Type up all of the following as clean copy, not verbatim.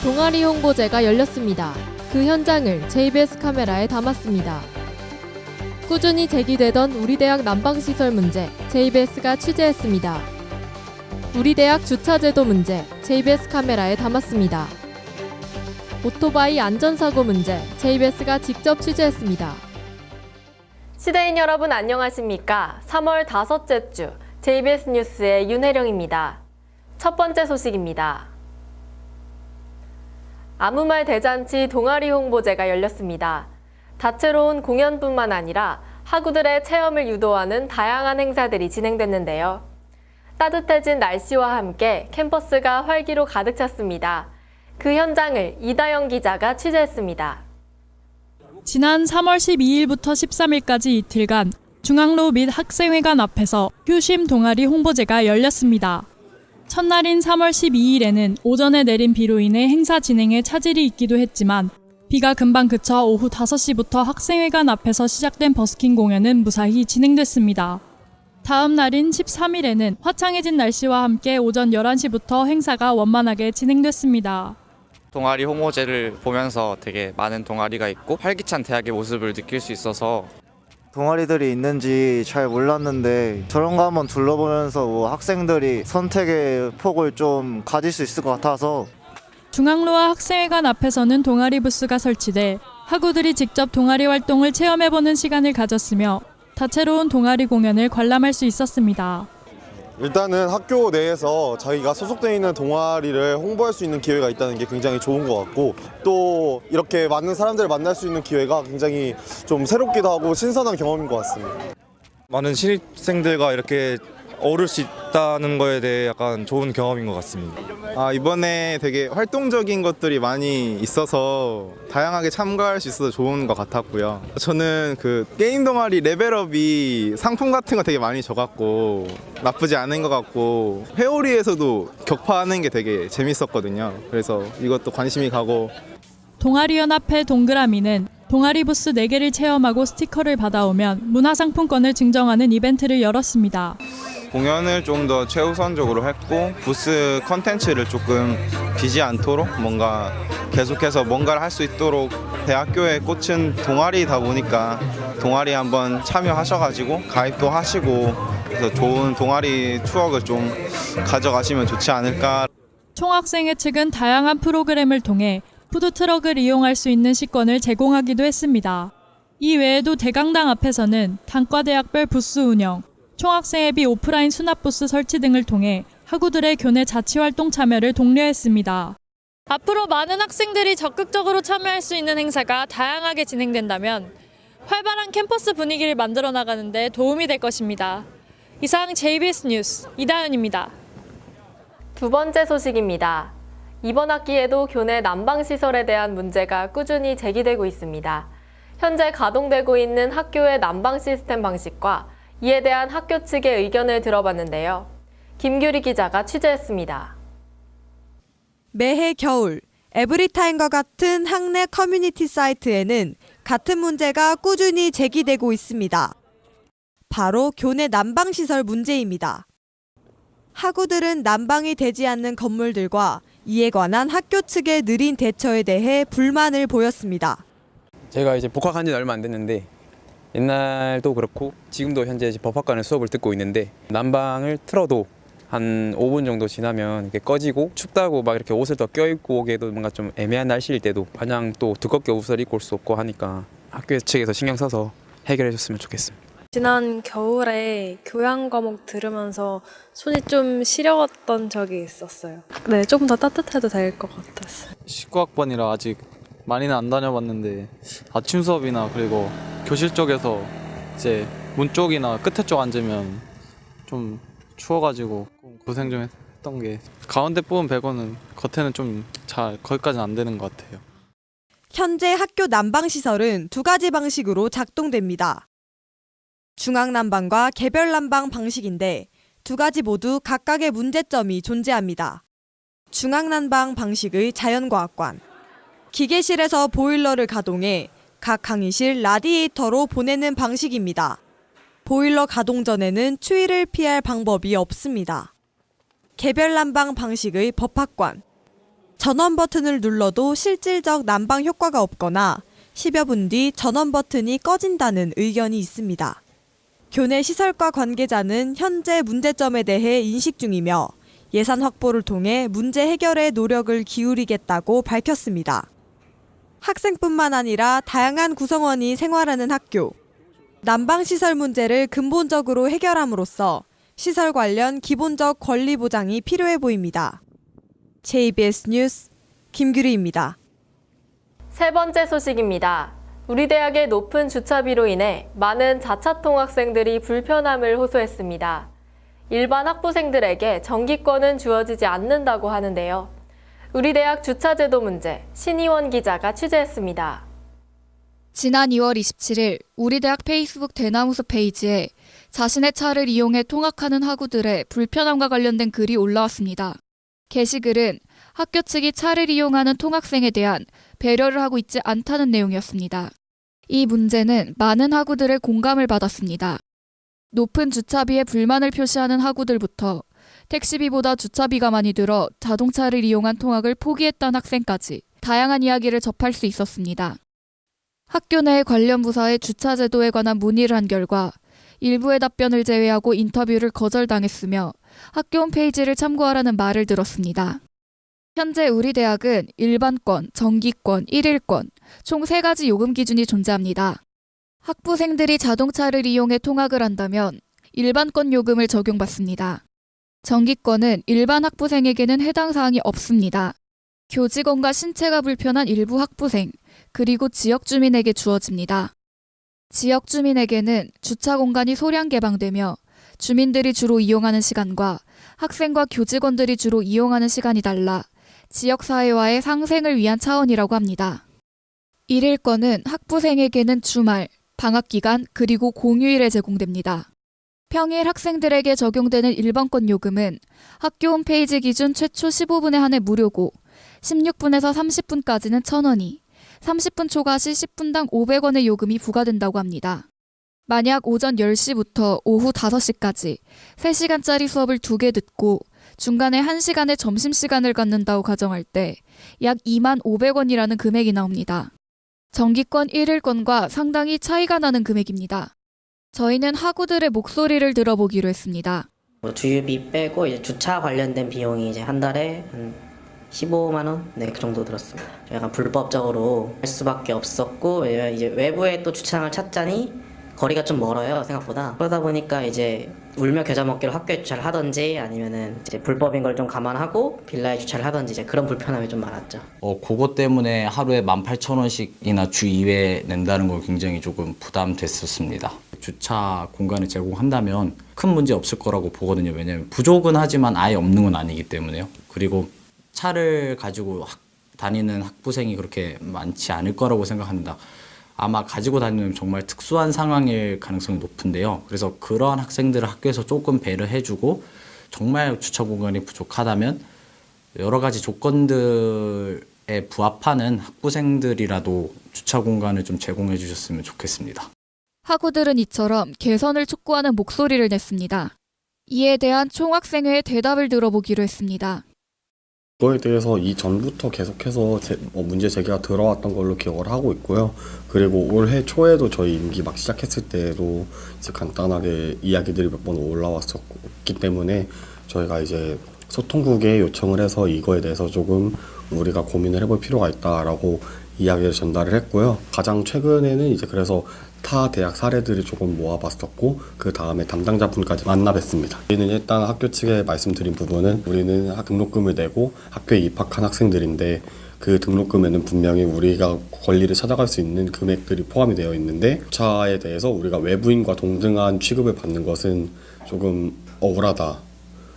동아리 홍보제가 열렸습니다. 그 현장을 JBS 카메라에 담았습니다. 꾸준히 제기되던 우리 대학 난방시설 문제, JBS가 취재했습니다. 우리 대학 주차제도 문제, JBS 카메라에 담았습니다. 오토바이 안전사고 문제, JBS가 직접 취재했습니다. 시대인 여러분 안녕하십니까? 3월 5째 주 JBS 뉴스의 윤혜령입니다. 첫 번째 소식입니다. 아무말 대잔치 동아리 홍보제가 열렸습니다. 다채로운 공연뿐만 아니라 학우들의 체험을 유도하는 다양한 행사들이 진행됐는데요. 따뜻해진 날씨와 함께 캠퍼스가 활기로 가득 찼습니다. 그 현장을 이다영 기자가 취재했습니다. 지난 3월 12일부터 13일까지 이틀간 중앙로 및 학생회관 앞에서 효심 동아리 홍보제가 열렸습니다. 첫날인 3월 12일에는 오전에 내린 비로 인해 행사 진행에 차질이 있기도 했지만 비가 금방 그쳐 오후 5시부터 학생회관 앞에서 시작된 버스킹 공연은 무사히 진행됐습니다. 다음 날인 13일에는 화창해진 날씨와 함께 오전 11시부터 행사가 원만하게 진행됐습니다. 동아리 홍보제를 보면서 되게 많은 동아리가 있고 활기찬 대학의 모습을 느낄 수 있어서 동아리들이 있는지 잘 몰랐는데 저런 거 한번 둘러보면서 학생들이 선택의 폭을 좀 가질 수 있을 것 같아서 중앙로와 학생회관 앞에서는 동아리 부스가 설치돼 학우들이 직접 동아리 활동을 체험해보는 시간을 가졌으며 다채로운 동아리 공연을 관람할 수 있었습니다. 일단은 학교 내에서 자기가 소속되어 있는 동아리를 홍보할 수 있는 기회가 있다는 게 굉장히 좋은 것 같고 또 이렇게 많은 사람들을 만날 수 있는 기회가 굉장히 좀 새롭기도 하고 신선한 경험인 것 같습니다. 많은 신입생들과 이렇게 어울릴 수 있다는 거에 대해 약간 좋은 경험인 것 같습니다. 이번에 되게 활동적인 것들이 많이 있어서 다양하게 참가할 수 있어서 좋은 것 같았고요. 저는 그 게임 동아리 레벨업이 상품 같은 거 되게 많이 줘갖고 나쁘지 않은 것 같고 회오리에서도 격파하는 게 되게 재밌었거든요. 그래서 이것도 관심이 가고. 동아리연합회 동그라미는 동아리 부스 4개를 체험하고 스티커를 받아오면 문화상품권을 증정하는 이벤트를 열었습니다. 공연을 좀 더 최우선적으로 했고 부스 컨텐츠를 조금 비지 않도록 뭔가 계속해서 뭔가를 할 수 있도록 대학교에 꽂힌 동아리다 보니까 동아리 한번 참여하셔가지고 가입도 하시고 그래서 좋은 동아리 추억을 좀 가져가시면 좋지 않을까. 총학생회 측은 다양한 프로그램을 통해 푸드트럭을 이용할 수 있는 식권을 제공하기도 했습니다. 이 외에도 대강당 앞에서는 단과대학별 부스 운영, 총학생회비 오프라인 수납부스 설치 등을 통해 학우들의 교내 자치활동 참여를 독려했습니다. 앞으로 많은 학생들이 적극적으로 참여할 수 있는 행사가 다양하게 진행된다면 활발한 캠퍼스 분위기를 만들어 나가는 데 도움이 될 것입니다. 이상 JBS 뉴스 이다연입니다. 두 번째 소식입니다. 이번 학기에도 교내 난방시설에 대한 문제가 꾸준히 제기되고 있습니다. 현재 가동되고 있는 학교의 난방 시스템 방식과 이에 대한 학교 측의 의견을 들어봤는데요. 김규리 기자가 취재했습니다. 매해 겨울 에브리타임과 같은 학내 커뮤니티 사이트에는 같은 문제가 꾸준히 제기되고 있습니다. 바로 교내 난방시설 문제입니다. 학우들은 난방이 되지 않는 건물들과 이에 관한 학교 측의 느린 대처에 대해 불만을 보였습니다. 제가 이제 복학한 지는 얼마 안 됐는데 옛날도 그렇고 지금도 현재 법학관의 수업을 듣고 있는데 난방을 틀어도 한 5분 정도 지나면 이렇게 꺼지고 춥다고 막 이렇게 옷을 더 껴입고 오기에도 뭔가 좀 애매한 날씨일 때도 마냥 또 두껍게 옷을 입고 올 수 없고 하니까 학교 측에서 신경 써서 해결해 줬으면 좋겠습니다. 지난 겨울에 교양 과목 들으면서 손이 좀 시려웠던 적이 있었어요. 네, 조금 더 따뜻해도 될 것 같았어요. 19학번이라 아직 많이는 안 다녀봤는데 아침 수업이나 그리고 교실 쪽에서 이제 문 쪽이나 끝에 쪽 앉으면 좀 추워가지고 고생 좀 했던 게 가운데 부분 빼고는 겉에는 좀 잘 거기까지는 안 되는 것 같아요. 현재 학교 난방시설은 2가지 방식으로 작동됩니다. 중앙난방과 개별난방 방식인데 2가지 모두 각각의 문제점이 존재합니다. 중앙난방 방식의 자연과학관, 기계실에서 보일러를 가동해 각 강의실 라디에이터로 보내는 방식입니다. 보일러 가동 전에는 추위를 피할 방법이 없습니다. 개별 난방 방식의 법학관, 전원 버튼을 눌러도 실질적 난방 효과가 없거나 10여 분 뒤 전원 버튼이 꺼진다는 의견이 있습니다. 교내 시설과 관계자는 현재 문제점에 대해 인식 중이며 예산 확보를 통해 문제 해결에 노력을 기울이겠다고 밝혔습니다. 학생뿐만 아니라 다양한 구성원이 생활하는 학교. 난방시설 문제를 근본적으로 해결함으로써 시설 관련 기본적 권리 보장이 필요해 보입니다. JBS 뉴스 김규리입니다. 세 번째 소식입니다. 우리 대학의 높은 주차비로 인해 많은 자차통 학생들이 불편함을 호소했습니다. 일반 학부생들에게 정기권은 주어지지 않는다고 하는데요. 우리 대학 주차제도 문제 신희원 기자가 취재했습니다. 지난 2월 27일 우리 대학 페이스북 대나무숲 페이지에 자신의 차를 이용해 통학하는 학우들의 불편함과 관련된 글이 올라왔습니다. 게시글은 학교 측이 차를 이용하는 통학생에 대한 배려를 하고 있지 않다는 내용이었습니다. 이 문제는 많은 학우들의 공감을 받았습니다. 높은 주차비에 불만을 표시하는 학우들부터 택시비보다 주차비가 많이 들어 자동차를 이용한 통학을 포기했던 학생까지 다양한 이야기를 접할 수 있었습니다. 학교 내 관련 부서에 주차제도에 관한 문의를 한 결과 일부의 답변을 제외하고 인터뷰를 거절당했으며 학교 홈페이지를 참고하라는 말을 들었습니다. 현재 우리 대학은 일반권, 정기권, 1일권 총 3가지 요금 기준이 존재합니다. 학부생들이 자동차를 이용해 통학을 한다면 일반권 요금을 적용받습니다. 정기권은 일반 학부생에게는 해당 사항이 없습니다. 교직원과 신체가 불편한 일부 학부생, 그리고 지역 주민에게 주어집니다. 지역 주민에게는 주차 공간이 소량 개방되며 주민들이 주로 이용하는 시간과 학생과 교직원들이 주로 이용하는 시간이 달라 지역사회와의 상생을 위한 차원이라고 합니다. 1일권은 학부생에게는 주말, 방학기간, 그리고 공휴일에 제공됩니다. 평일 학생들에게 적용되는 일반권 요금은 학교 홈페이지 기준 최초 15분에 한해 무료고 16분에서 30분까지는 1,000원이, 30분 초과 시 10분당 500원의 요금이 부과된다고 합니다. 만약 오전 10시부터 오후 5시까지 3시간짜리 수업을 2개 듣고 중간에 1시간의 점심시간을 갖는다고 가정할 때 약 25,500원이라는 금액이 나옵니다. 정기권 1일권과 상당히 차이가 나는 금액입니다. 저희는 학우들의 목소리를 들어보기로 했습니다. 주유비 빼고 이제 주차 관련된 비용이 이제 한 달에 한 15만 원? 네, 그 정도 들었습니다. 약간 불법적으로 할 수밖에 없었고 이제 외부에 또 주차장을 찾자니 거리가 좀 멀어요, 생각보다. 그러다 보니까 이제 울며 겨자 먹기로 학교에 주차를 하던지 아니면은 이제 불법인 걸 좀 감안하고 빌라에 주차를 하던지 이제 그런 불편함이 좀 많았죠. 그것 때문에 하루에 18,000원씩이나 주 2회 낸다는 걸 굉장히 조금 부담됐었습니다. 주차 공간을 제공한다면 큰 문제 없을 거라고 보거든요. 왜냐하면 부족은 하지만 아예 없는 건 아니기 때문에요. 그리고 차를 가지고 다니는 학부생이 그렇게 많지 않을 거라고 생각합니다. 아마 가지고 다니는 정말 특수한 상황일 가능성이 높은데요. 그래서 그러한 학생들을 학교에서 조금 배려해주고 정말 주차 공간이 부족하다면 여러 가지 조건들에 부합하는 학부생들이라도 주차 공간을 좀 제공해 주셨으면 좋겠습니다. 학우들은 이처럼 개선을 촉구하는 목소리를 냈습니다. 이에 대한 총학생회의 대답을 들어보기로 했습니다. 그거에 대해서 이전부터 계속해서 문제 제기가 들어왔던 걸로 기억을 하고 있고요. 그리고 올해 초에도 저희 임기 막 시작했을 때도 이제 간단하게 이야기들이 몇 번 올라왔었기 때문에 저희가 이제 소통국에 요청을 해서 이거에 대해서 조금 우리가 고민을 해볼 필요가 있다라고 이야기를 전달을 했고요. 가장 최근에는 이제 그래서 타 대학 사례들을 조금 모아봤었고 그 다음에 담당자분까지 만나 뵀습니다. 우리는 일단 학교 측에 말씀드린 부분은 우리는 등록금을 내고 학교에 입학한 학생들인데 그 등록금에는 분명히 우리가 권리를 찾아갈 수 있는 금액들이 포함이 되어 있는데 주차에 대해서 우리가 외부인과 동등한 취급을 받는 것은 조금 억울하다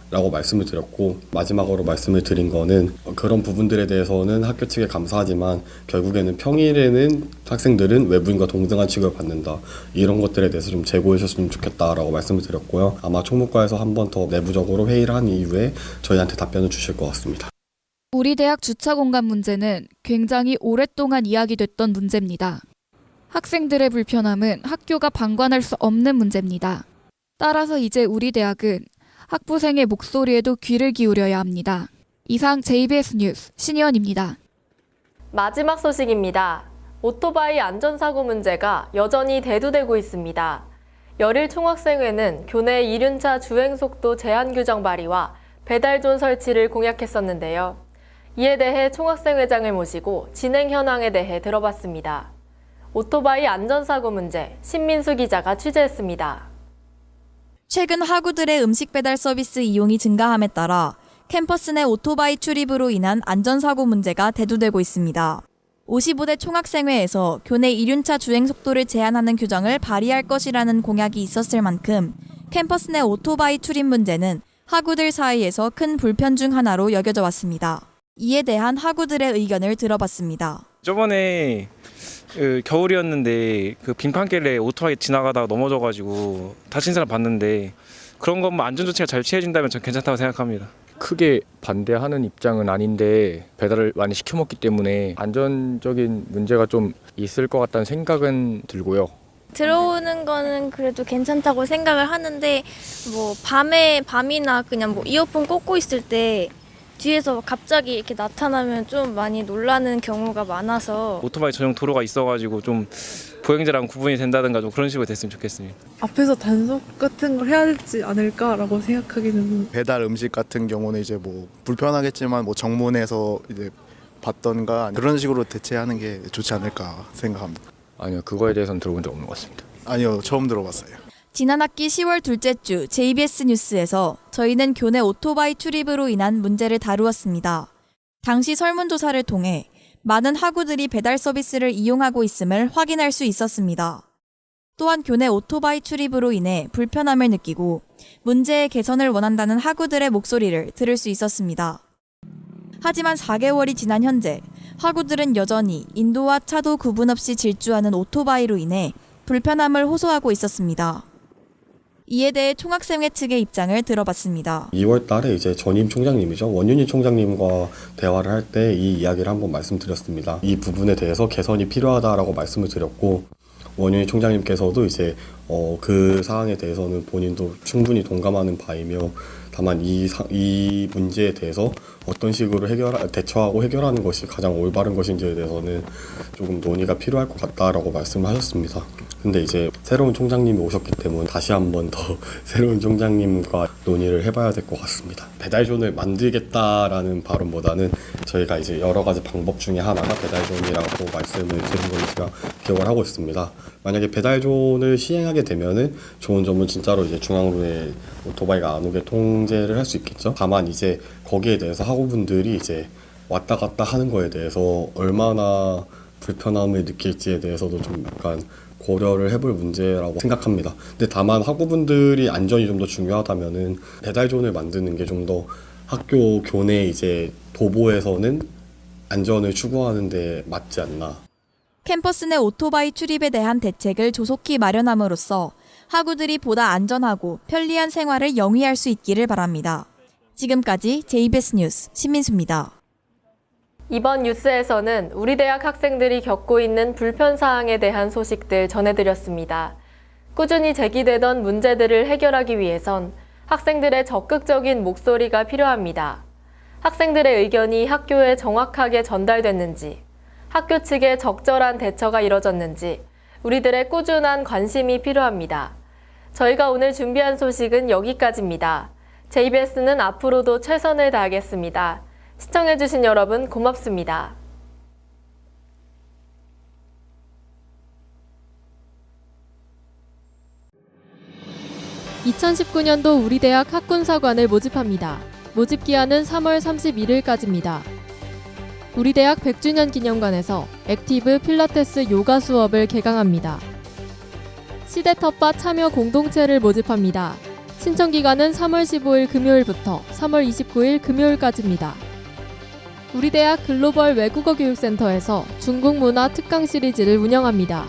라고 말씀을 드렸고 마지막으로 말씀을 드린 거는 그런 부분들에 대해서는 학교 측에 감사하지만 결국에는 평일에는 학생들은 외부인과 동등한 취급을 받는다 이런 것들에 대해서 좀 제고해 주셨으면 좋겠다라고 말씀을 드렸고요. 아마 총무과에서 한 번 더 내부적으로 회의를 한 이후에 저희한테 답변을 주실 것 같습니다. 우리 대학 주차 공간 문제는 굉장히 오랫동안 이야기됐던 문제입니다. 학생들의 불편함은 학교가 방관할 수 없는 문제입니다. 따라서 이제 우리 대학은 학부생의 목소리에도 귀를 기울여야 합니다. 이상 JBS 뉴스 신희원입니다. 마지막 소식입니다. 오토바이 안전사고 문제가 여전히 대두되고 있습니다. 열일 총학생회는 교내 이륜차 주행속도 제한 규정 발의와 배달존 설치를 공약했었는데요. 이에 대해 총학생회장을 모시고 진행 현황에 대해 들어봤습니다. 오토바이 안전사고 문제, 신민수 기자가 취재했습니다. 최근 학우들의 음식 배달 서비스 이용이 증가함에 따라 캠퍼스 내 오토바이 출입으로 인한 안전사고 문제가 대두되고 있습니다. 55대 총학생회에서 교내 이륜차 주행 속도를 제한하는 규정을 발의할 것이라는 공약이 있었을 만큼 캠퍼스 내 오토바이 출입 문제는 학우들 사이에서 큰 불편 중 하나로 여겨져 왔습니다. 이에 대한 학우들의 의견을 들어봤습니다. 저번에 겨울이었는데 그 빙판길에 오토바이 지나가다가 넘어져가지고 다친 사람 봤는데 그런 것만 안전조치가 잘 취해진다면 전 괜찮다고 생각합니다. 크게 반대하는 입장은 아닌데 배달을 많이 시켜 먹기 때문에 안전적인 문제가 좀 있을 것 같다는 생각은 들고요. 들어오는 거는 그래도 괜찮다고 생각을 하는데 뭐 밤이나 그냥 뭐 이어폰 꽂고 있을 때 뒤에서 갑자기 이렇게 나타나면 좀 많이 놀라는 경우가 많아서 오토바이 전용 도로가 있어가지고 좀 보행자랑 구분이 된다든가 좀 그런 식으로 됐으면 좋겠습니다. 앞에서 단속 같은 걸 해야 되지 않을까라고 생각하기는. 배달 음식 같은 경우는 이제 뭐 불편하겠지만 뭐 정문에서 이제 받던가 그런 식으로 대체하는 게 좋지 않을까 생각합니다. 아니요, 그거에 대해서는 들어본 적 없는 것 같습니다. 아니요, 처음 들어봤어요. 지난 학기 10월 둘째 주 JBS 뉴스에서 저희는 교내 오토바이 출입으로 인한 문제를 다루었습니다. 당시 설문조사를 통해 많은 학우들이 배달 서비스를 이용하고 있음을 확인할 수 있었습니다. 또한 교내 오토바이 출입으로 인해 불편함을 느끼고 문제의 개선을 원한다는 학우들의 목소리를 들을 수 있었습니다. 하지만 4개월이 지난 현재 학우들은 여전히 인도와 차도 구분 없이 질주하는 오토바이로 인해 불편함을 호소하고 있었습니다. 이에 대해 총학생회 측의 입장을 들어봤습니다. 2월 달에 이제 전임 총장님이죠. 원윤희 총장님과 대화를 할 때 이 이야기를 한번 말씀드렸습니다. 이 부분에 대해서 개선이 필요하다라고 말씀을 드렸고 원윤희 총장님께서도 이제 그 사항에 대해서는 본인도 충분히 동감하는 바이며 다만 이 문제에 대해서 어떤 식으로 대처하고 해결하는 것이 가장 올바른 것인지에 대해서는 조금 논의가 필요할 것 같다라고 말씀을 하셨습니다. 근데 이제 새로운 총장님이 오셨기 때문에 다시 한번 더 새로운 총장님과 논의를 해봐야 될 것 같습니다. 배달존을 만들겠다라는 발언보다는 저희가 이제 여러 가지 방법 중에 하나가 배달존이라고 말씀을 드린 걸로 제가 기억을 하고 있습니다. 만약에 배달존을 시행하게 되면은 좋은 점은 진짜로 이제 중앙로에 오토바이가 안 오게 통제를 할 수 있겠죠. 다만 이제 거기에 대해서 학우분들이 이제 왔다 갔다 하는 거에 대해서 얼마나 불편함을 느낄지에 대해서도 좀 약간 고려를 해볼 문제라고 생각합니다. 근데 다만 학우분들이 안전이 좀 더 중요하다면은 배달존을 만드는 게 좀 더 학교 교내 이제 도보에서는 안전을 추구하는 데 맞지 않나. 캠퍼스 내 오토바이 출입에 대한 대책을 조속히 마련함으로써 학우들이 보다 안전하고 편리한 생활을 영위할 수 있기를 바랍니다. 지금까지 JBS 뉴스 신민수입니다. 이번 뉴스에서는 우리 대학 학생들이 겪고 있는 불편사항에 대한 소식들 전해드렸습니다. 꾸준히 제기되던 문제들을 해결하기 위해선 학생들의 적극적인 목소리가 필요합니다. 학생들의 의견이 학교에 정확하게 전달됐는지, 학교 측의 적절한 대처가 이뤄졌는지 우리들의 꾸준한 관심이 필요합니다. 저희가 오늘 준비한 소식은 여기까지입니다. JBS는 앞으로도 최선을 다하겠습니다. 시청해주신 여러분 고맙습니다. 2019년도 우리 대학 학군사관을 모집합니다. 모집 기한은 3월 31일까지입니다. 우리 대학 100주년 기념관에서 액티브 필라테스 요가 수업을 개강합니다. 시대 텃밭 참여 공동체를 모집합니다. 신청 기간은 3월 15일 금요일부터 3월 29일 금요일까지입니다. 우리 대학 글로벌 외국어 교육센터에서 중국 문화 특강 시리즈를 운영합니다.